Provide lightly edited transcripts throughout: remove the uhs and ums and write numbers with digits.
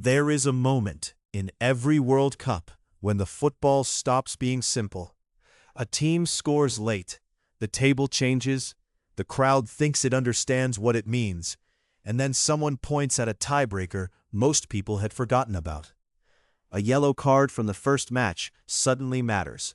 There is a moment in every World Cup when the football stops being simple. A team scores late, the table changes, the crowd thinks it understands what it means, and then someone points at a tiebreaker most people had forgotten about. A yellow card from the first match suddenly matters.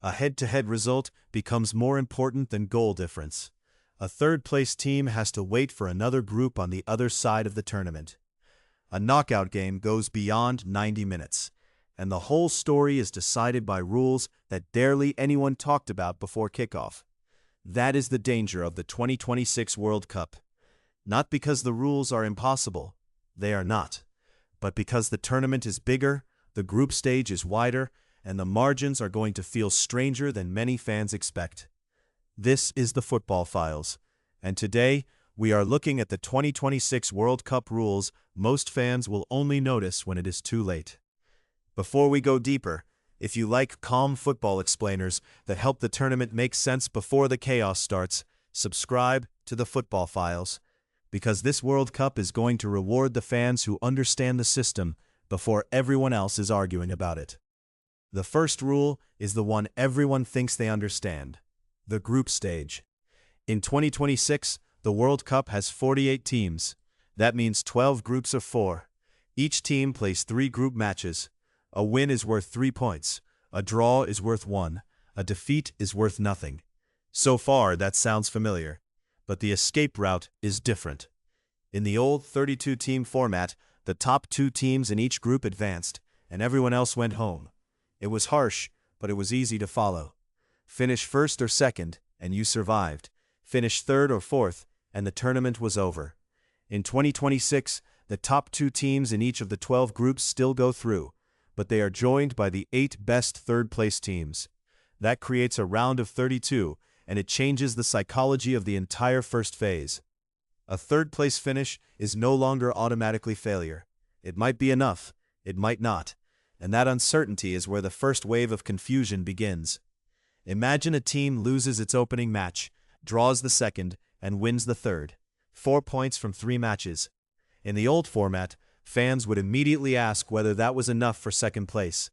A head-to-head result becomes more important than goal difference. A third-place team has to wait for another group on the other side of the tournament. A knockout game goes beyond 90 minutes, and the whole story is decided by rules that barely anyone talked about before kickoff. That is the danger of the 2026 World Cup. Not because the rules are impossible, they are not, but because the tournament is bigger, the group stage is wider, and the margins are going to feel stranger than many fans expect. This is the Football Files, and today we are looking at the 2026 World Cup rules most fans will only notice when it is too late. Before we go deeper, if you like calm football explainers that help the tournament make sense before the chaos starts, subscribe to the Football Files, because this World Cup is going to reward the fans who understand the system before everyone else is arguing about it. The first rule is the one everyone thinks they understand: the group stage. In 2026, the World Cup has 48 teams. That means 12 groups of 4. Each team plays 3 group matches. A win is worth 3 points. A draw is worth 1. A defeat is worth nothing. So far, that sounds familiar. But the escape route is different. In the old 32-team format, the top 2 teams in each group advanced, and everyone else went home. It was harsh, but it was easy to follow. Finish first or second, and you survived. Finish third or fourth, and the tournament was over. In 2026, the top 2 teams in each of the 12 groups still go through, but they are joined by the 8 best third-place teams. That creates a round of 32, and it changes the psychology of the entire first phase. A third-place finish is no longer automatically failure. It might be enough, it might not, and that uncertainty is where the first wave of confusion begins. Imagine a team loses its opening match, draws the second, and wins the third. 4 points from 3 matches. In the old format, fans would immediately ask whether that was enough for second place.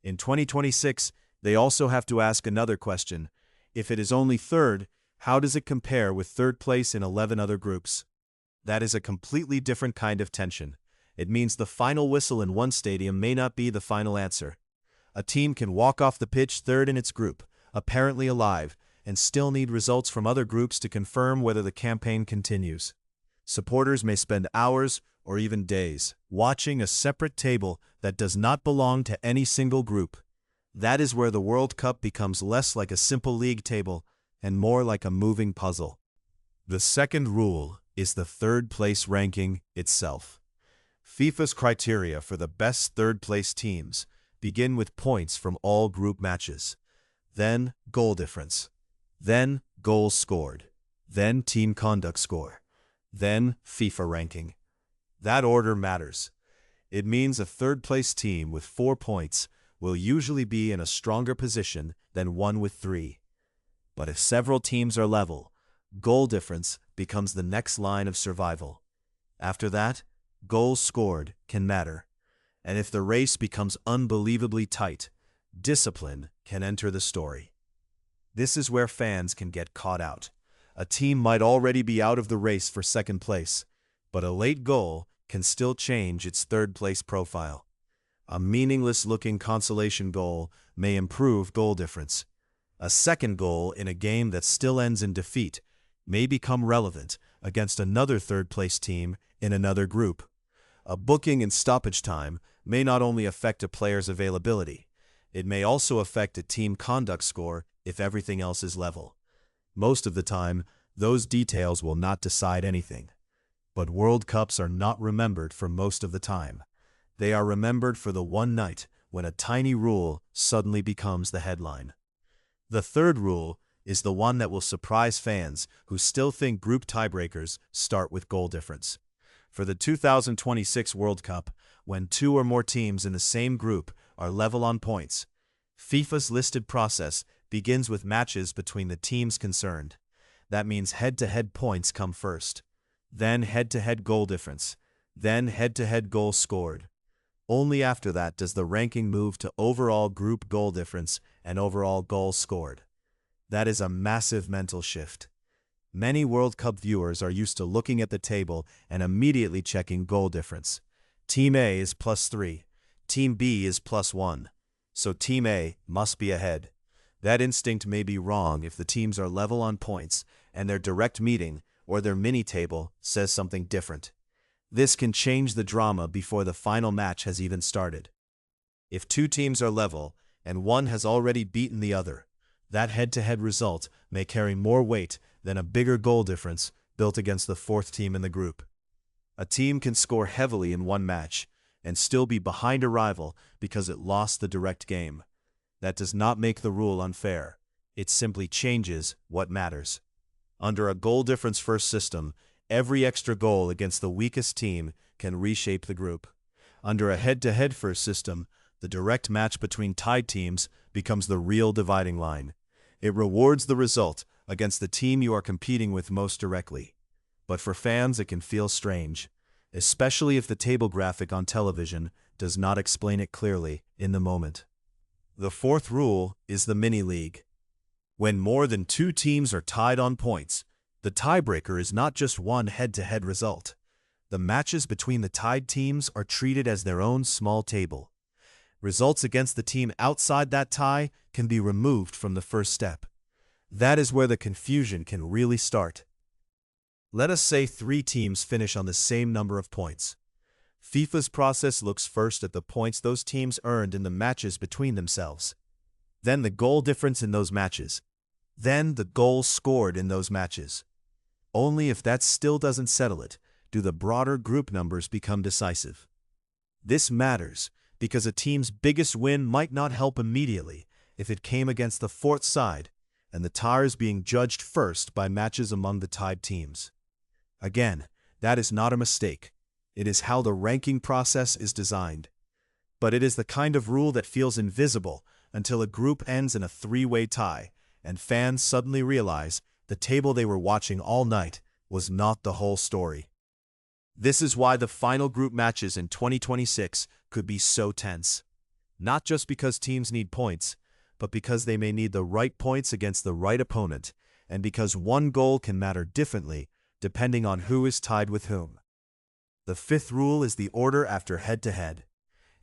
In 2026, they also have to ask another question. If it is only third, how does it compare with third place in 11 other groups? That is a completely different kind of tension. It means the final whistle in one stadium may not be the final answer. A team can walk off the pitch third in its group, apparently alive, and still need results from other groups to confirm whether the campaign continues. Supporters may spend hours or even days watching a separate table that does not belong to any single group. That is where the World Cup becomes less like a simple league table and more like a moving puzzle. The second rule is the third-place ranking itself. FIFA's criteria for the best third-place teams begin with points from all group matches, then goal difference, then goals scored, then team conduct score, then FIFA ranking. That order matters. It means a third-place team with 4 points will usually be in a stronger position than one with 3. But if several teams are level, goal difference becomes the next line of survival. After that, goals scored can matter. And if the race becomes unbelievably tight, discipline can enter the story. This is where fans can get caught out. A team might already be out of the race for second place, but a late goal can still change its third-place profile. A meaningless-looking consolation goal may improve goal difference. A second goal in a game that still ends in defeat may become relevant against another third-place team in another group. A booking in stoppage time may not only affect a player's availability, it may also affect a team conduct score if everything else is level. Most of the time, those details will not decide anything. But World Cups are not remembered for most of the time. They are remembered for the one night when a tiny rule suddenly becomes the headline. The third rule is the one that will surprise fans who still think group tiebreakers start with goal difference. For the 2026 World Cup, when 2 or more teams in the same group are level on points, FIFA's listed process begins with matches between the teams concerned. That means head-to-head points come first, then head-to-head goal difference, then head-to-head goals scored. Only after that does the ranking move to overall group goal difference and overall goals scored. That is a massive mental shift. Many World Cup viewers are used to looking at the table and immediately checking goal difference. Team A is +3, Team B is +1, so Team A must be ahead. That instinct may be wrong if the teams are level on points and their direct meeting or their mini-table says something different. This can change the drama before the final match has even started. If two teams are level and one has already beaten the other, that head-to-head result may carry more weight than a bigger goal difference built against the fourth team in the group. A team can score heavily in one match and still be behind a rival because it lost the direct game. That does not make the rule unfair. It simply changes what matters. Under a goal difference first system, every extra goal against the weakest team can reshape the group. Under a head-to-head first system, the direct match between tied teams becomes the real dividing line. It rewards the result against the team you are competing with most directly. But for fans, it can feel strange, especially if the table graphic on television does not explain it clearly in the moment. The fourth rule is the mini-league. When more than two teams are tied on points, the tiebreaker is not just one head-to-head result. The matches between the tied teams are treated as their own small table. Results against the team outside that tie can be removed from the first step. That is where the confusion can really start. Let us say three teams finish on the same number of points. FIFA's process looks first at the points those teams earned in the matches between themselves, then the goal difference in those matches, then the goals scored in those matches. Only if that still doesn't settle it do the broader group numbers become decisive. This matters because a team's biggest win might not help immediately if it came against the fourth side and the ties being judged first by matches among the tied teams. Again, that is not a mistake. It is how the ranking process is designed. But it is the kind of rule that feels invisible until a group ends in a three-way tie and fans suddenly realize the table they were watching all night was not the whole story. This is why the final group matches in 2026 could be so tense. Not just because teams need points, but because they may need the right points against the right opponent, and because one goal can matter differently depending on who is tied with whom. The fifth rule is the order after head-to-head.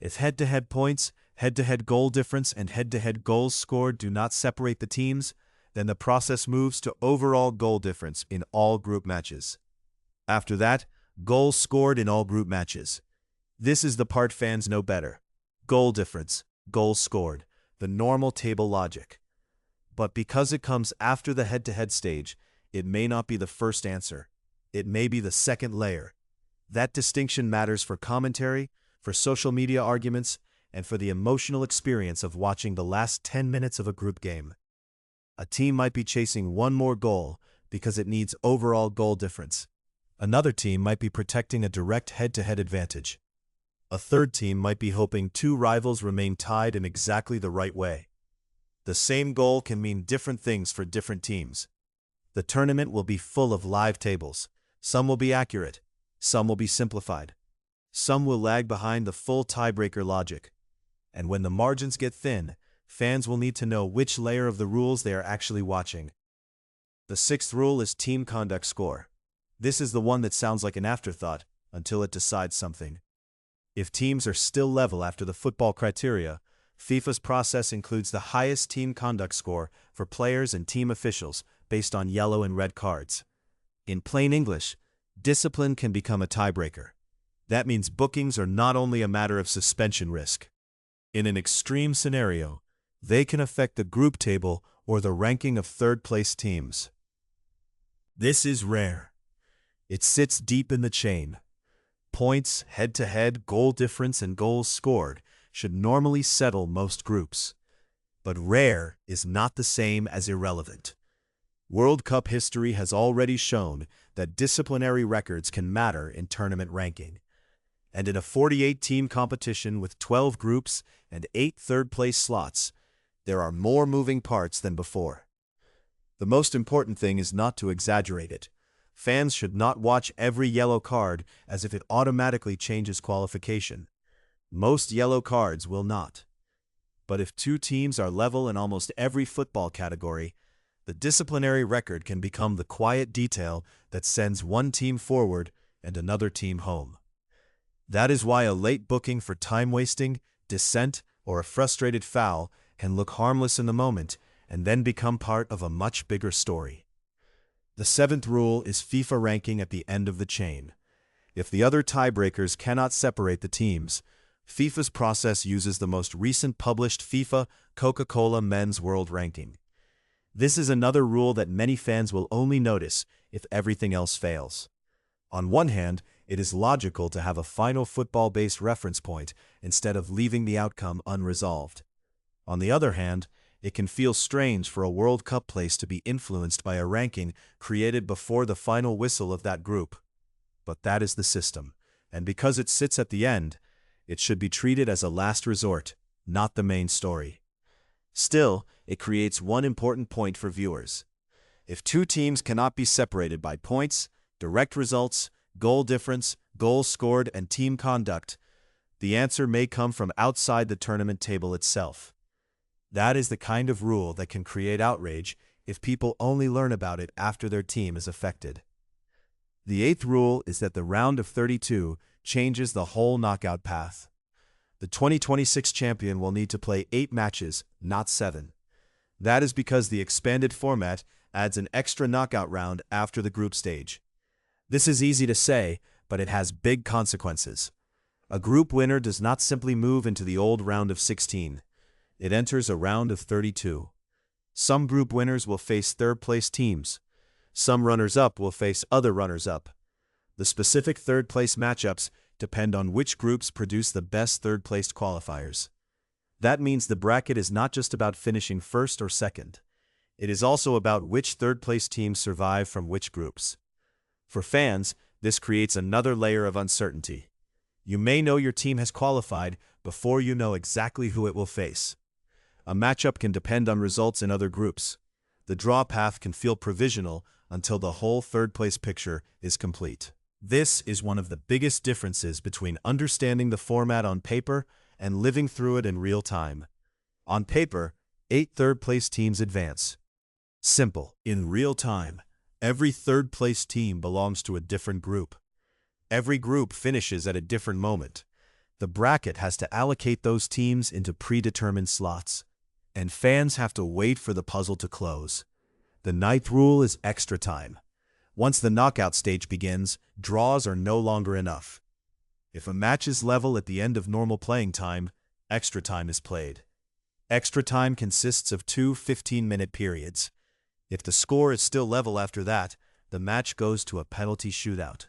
If head-to-head points, head-to-head goal difference, and head-to-head goals scored do not separate the teams, then the process moves to overall goal difference in all group matches. After that, goals scored in all group matches. This is the part fans know better. Goal difference, goals scored, the normal table logic. But because it comes after the head-to-head stage, it may not be the first answer. It may be the second layer. That distinction matters for commentary, for social media arguments, and for the emotional experience of watching the last 10 minutes of a group game. A team might be chasing one more goal because it needs overall goal difference. Another team might be protecting a direct head-to-head advantage. A third team might be hoping two rivals remain tied in exactly the right way. The same goal can mean different things for different teams. The tournament will be full of live tables. Some will be accurate. Some will be simplified. Some will lag behind the full tiebreaker logic. And when the margins get thin, fans will need to know which layer of the rules they are actually watching. The sixth rule is team conduct score. This is the one that sounds like an afterthought until it decides something. If teams are still level after the football criteria, FIFA's process includes the highest team conduct score for players and team officials based on yellow and red cards. In plain English, discipline can become a tiebreaker. That means bookings are not only a matter of suspension risk. In an extreme scenario, they can affect the group table or the ranking of third-place teams. This is rare. It sits deep in the chain. Points, head-to-head, goal difference, and goals scored should normally settle most groups. But rare is not the same as irrelevant. World Cup history has already shown that disciplinary records can matter in tournament ranking. And in a 48-team competition with 12 groups and 8 third-place slots, there are more moving parts than before. The most important thing is not to exaggerate it. Fans should not watch every yellow card as if it automatically changes qualification. Most yellow cards will not. But if two teams are level in almost every football category, the disciplinary record can become the quiet detail that sends one team forward and another team home. That is why a late booking for time wasting, dissent, or a frustrated foul can look harmless in the moment and then become part of a much bigger story. The seventh rule is FIFA ranking at the end of the chain. If the other tiebreakers cannot separate the teams, FIFA's process uses the most recent published FIFA Coca-Cola Men's World Ranking. This is another rule that many fans will only notice if everything else fails. On one hand, it is logical to have a final football-based reference point instead of leaving the outcome unresolved. On the other hand, it can feel strange for a World Cup place to be influenced by a ranking created before the final whistle of that group. But that is the system, and because it sits at the end, it should be treated as a last resort, not the main story. Still, it creates one important point for viewers. If two teams cannot be separated by points, direct results, goal difference, goals scored, and team conduct, the answer may come from outside the tournament table itself. That is the kind of rule that can create outrage if people only learn about it after their team is affected. The eighth rule is that the round of 32 changes the whole knockout path. The 2026 champion will need to play 8 matches, not 7. That is because the expanded format adds an extra knockout round after the group stage. This is easy to say, but it has big consequences. A group winner does not simply move into the old round of 16. It enters a round of 32. Some group winners will face third-place teams. Some runners-up will face other runners-up. The specific third-place matchups depend on which groups produce the best third-placed qualifiers. That means the bracket is not just about finishing first or second. It is also about which third-place teams survive from which groups. For fans, this creates another layer of uncertainty. You may know your team has qualified before you know exactly who it will face. A matchup can depend on results in other groups. The draw path can feel provisional until the whole third-place picture is complete. This is one of the biggest differences between understanding the format on paper and living through it in real time. On paper, 8 third-place teams advance. Simple. In real time, every third-place team belongs to a different group. Every group finishes at a different moment. The bracket has to allocate those teams into predetermined slots, and fans have to wait for the puzzle to close. The ninth rule is extra time. Once the knockout stage begins, draws are no longer enough. If a match is level at the end of normal playing time, extra time is played. Extra time consists of 2 15-minute periods. If the score is still level after that, the match goes to a penalty shootout.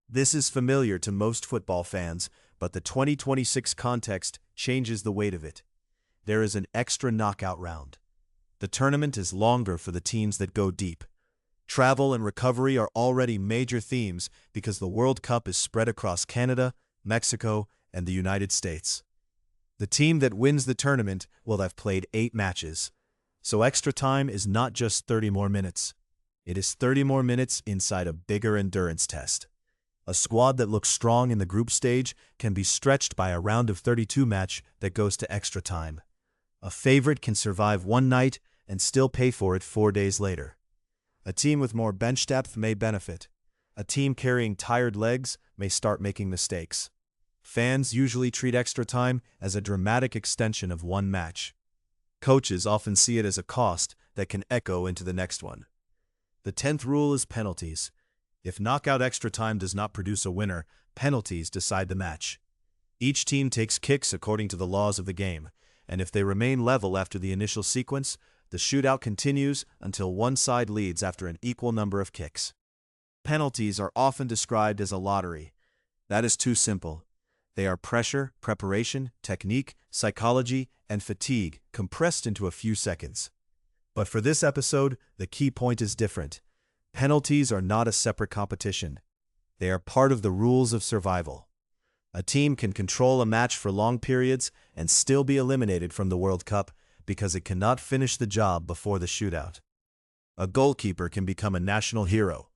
This is familiar to most football fans, but the 2026 context changes the weight of it. There is an extra knockout round. The tournament is longer for the teams that go deep. Travel and recovery are already major themes because the World Cup is spread across Canada, Mexico, and the United States. The team that wins the tournament will have played 8 matches. So extra time is not just 30 more minutes. It is 30 more minutes inside a bigger endurance test. A squad that looks strong in the group stage can be stretched by a round of 32 match that goes to extra time. A favorite can survive one night and still pay for it 4 days later. A team with more bench depth may benefit. A team carrying tired legs may start making mistakes. Fans usually treat extra time as a dramatic extension of one match. Coaches often see it as a cost that can echo into the next one. The 10th rule is penalties. If knockout extra time does not produce a winner, penalties decide the match. Each team takes kicks according to the laws of the game, and if they remain level after the initial sequence, the shootout continues until one side leads after an equal number of kicks. Penalties are often described as a lottery. That is too simple. They are pressure, preparation, technique, psychology, and fatigue compressed into a few seconds. But for this episode, the key point is different. Penalties are not a separate competition. They are part of the rules of survival. A team can control a match for long periods and still be eliminated from the World Cup because it cannot finish the job before the shootout. A goalkeeper can become a national hero.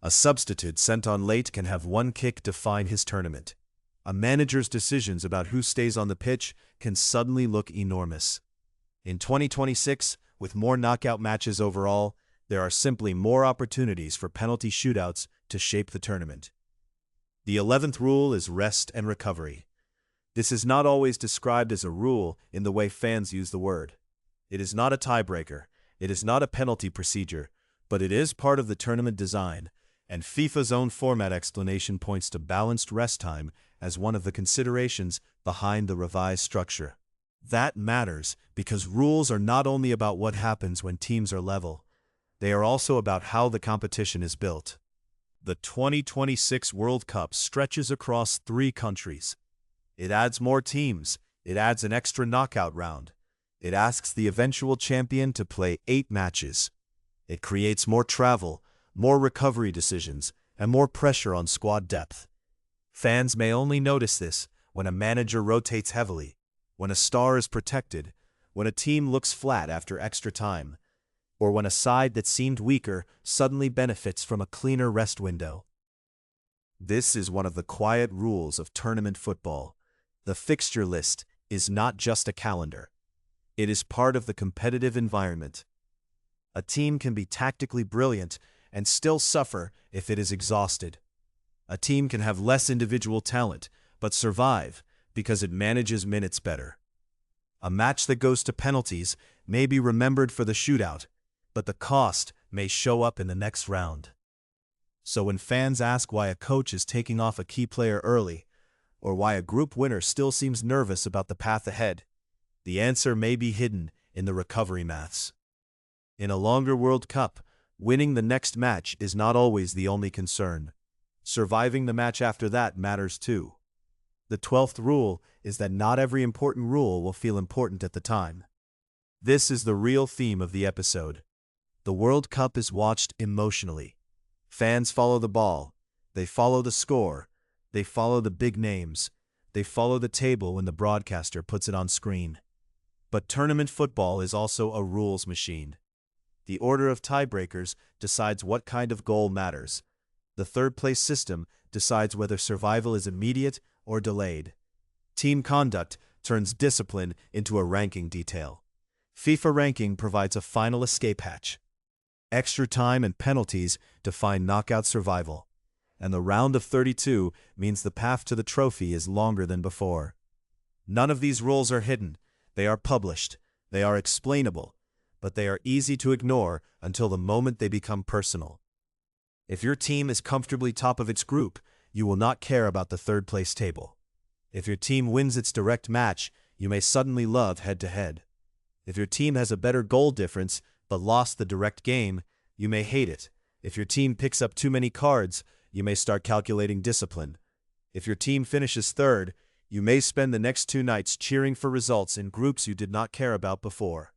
A substitute sent on late can have one kick define his tournament. A manager's decisions about who stays on the pitch can suddenly look enormous. In 2026, with more knockout matches overall, there are simply more opportunities for penalty shootouts to shape the tournament. The 11th rule is rest and recovery. This is not always described as a rule in the way fans use the word. It is not a tiebreaker, it is not a penalty procedure, but it is part of the tournament design, and FIFA's own format explanation points to balanced rest time as one of the considerations behind the revised structure. That matters because rules are not only about what happens when teams are level, they are also about how the competition is built. The 2026 World Cup stretches across 3 countries. It adds more teams, it adds an extra knockout round. It asks the eventual champion to play 8 matches. It creates more travel, more recovery decisions, and more pressure on squad depth. Fans may only notice this when a manager rotates heavily, when a star is protected, when a team looks flat after extra time, or when a side that seemed weaker suddenly benefits from a cleaner rest window. This is one of the quiet rules of tournament football. The fixture list is not just a calendar. It is part of the competitive environment. A team can be tactically brilliant and still suffer if it is exhausted. A team can have less individual talent, but survive because it manages minutes better. A match that goes to penalties may be remembered for the shootout, but the cost may show up in the next round. So when fans ask why a coach is taking off a key player early, or why a group winner still seems nervous about the path ahead, the answer may be hidden in the recovery maths. In a longer World Cup, winning the next match is not always the only concern. Surviving the match after that matters too. The 12th rule is that not every important rule will feel important at the time. This is the real theme of the episode. The World Cup is watched emotionally. Fans follow the ball, they follow the score, they follow the big names, they follow the table when the broadcaster puts it on screen. But tournament football is also a rules machine. The order of tiebreakers decides what kind of goal matters. The third-place system decides whether survival is immediate or delayed. Team conduct turns discipline into a ranking detail. FIFA ranking provides a final escape hatch. Extra time and penalties define knockout survival. And the round of 32 means the path to the trophy is longer than before. None of these rules are hidden. They are published. They are explainable. But they are easy to ignore until the moment they become personal. If your team is comfortably top of its group, you will not care about the third-place table. If your team wins its direct match, you may suddenly love head-to-head. If your team has a better goal difference but lost the direct game, you may hate it. If your team picks up too many cards, you may start calculating discipline. If your team finishes third, you may spend the next 2 nights cheering for results in groups you did not care about before.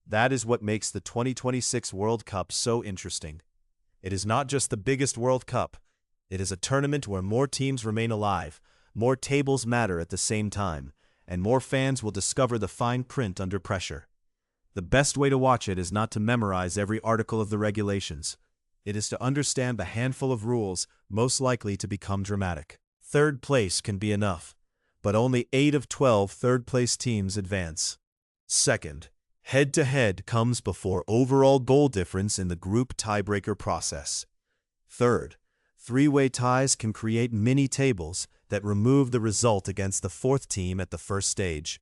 That is what makes the 2026 World Cup so interesting. It is not just the biggest World Cup. It is a tournament where more teams remain alive, more tables matter at the same time, and more fans will discover the fine print under pressure. The best way to watch it is not to memorize every article of the regulations. It is to understand the handful of rules most likely to become dramatic. Third place can be enough, but only 8 of 12 third-place teams advance. Second, head-to-head comes before overall goal difference in the group tiebreaker process. Third, 3-way ties can create mini-tables that remove the result against the 4th team at the first stage.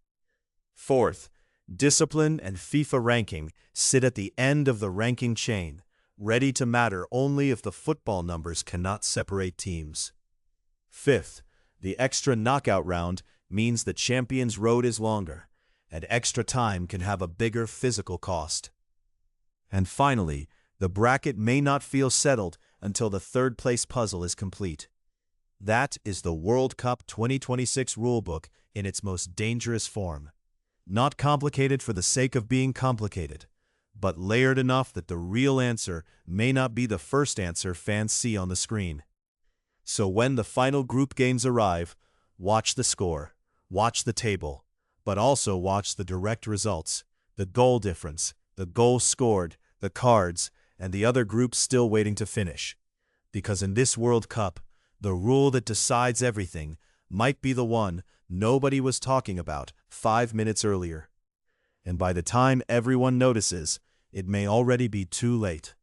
Fourth, discipline and FIFA ranking sit at the end of the ranking chain, ready to matter only if the football numbers cannot separate teams. Fifth, the extra knockout round means the champion's road is longer, and extra time can have a bigger physical cost. And finally, the bracket may not feel settled until the third-place puzzle is complete. That is the World Cup 2026 rulebook in its most dangerous form. Not complicated for the sake of being complicated, but layered enough that the real answer may not be the first answer fans see on the screen. So when the final group games arrive, watch the score, watch the table, but also watch the direct results, the goal difference, the goals scored, the cards, and the other groups still waiting to finish. Because in this World Cup, the rule that decides everything might be the one nobody was talking about 5 minutes earlier. And by the time everyone notices, it may already be too late.